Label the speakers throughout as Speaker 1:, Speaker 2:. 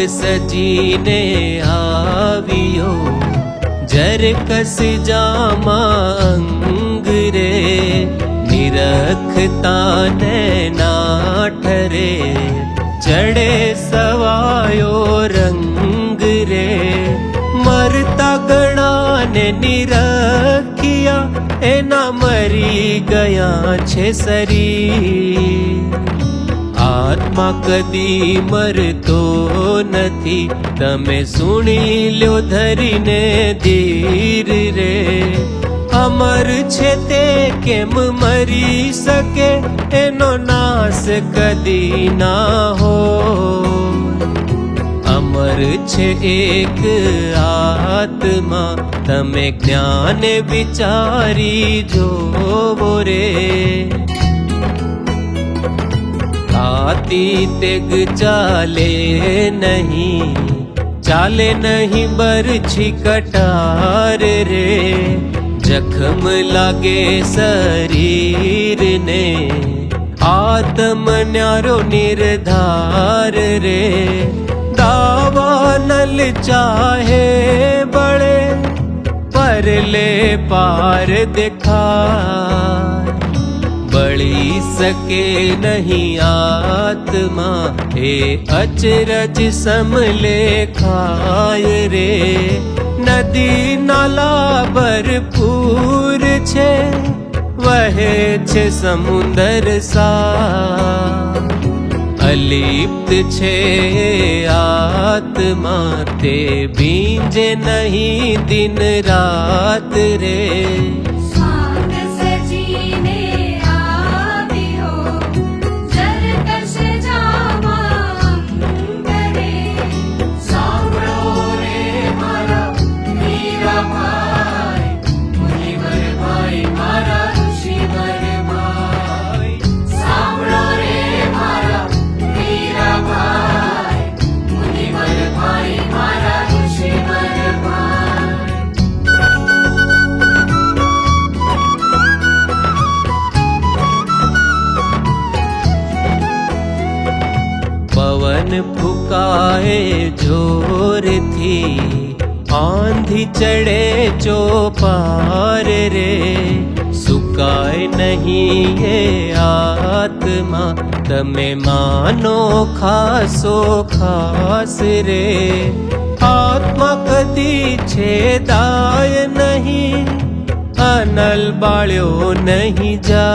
Speaker 1: सजीने आवियो जरकस जामा अंग रे निरखता नैना ठरे चढ़े सवायो रंग रे मरता गणा ने निरखिया एना मरी गया छे शरीर आत्मा कदी मरतो नथी तमे सुनी ल्यो धरीने धीर रे अमर छे ते केम मरी सके एनो नाश कदी ना हो अमर छे एक आत्मा तमे ज्ञान विचारी जोवो रे आती तेग चाले नहीं बरछी कटार रे जख्म लागे शरीर ने आत्म न्यारो निर्धार रे दावा नल चाहे बड़े परले पार दिखा बड़ी सके नहीं आत्मा हे अचरज समले खाय रे नदी नाला भरपूर छे वहे छे समुंदर सा अलिप्त छे आत्मा ते बींजे नहीं दिन रात रे पवन फुकाए जोर थी आंधी चढ़े चौपार रे सुकाए नहीं ये आत्मा तमे मानो खासो खास रे आत्मा कदी छेदाय नहीं अनल बाळ्यो नहीं जा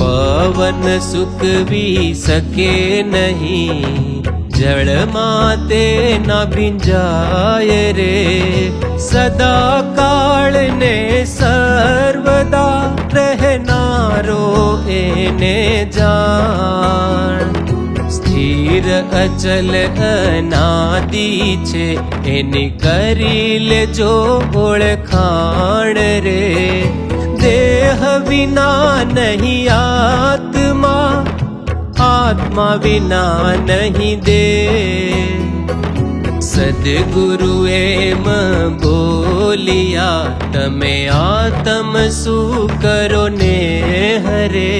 Speaker 1: पवन सुकवी सके नहीं जड़ माते न भिंजाय रे सदा काल ने सर्वदा रहनारो एने जान स्थिर अचल अनादि छे एनी करी ले जो ओळखाण रे देह विना नहीं आत्मा आत्मा विना नहीं दे सद्गुरु एम बोलिया तमे आत्म सु करो ने हरे।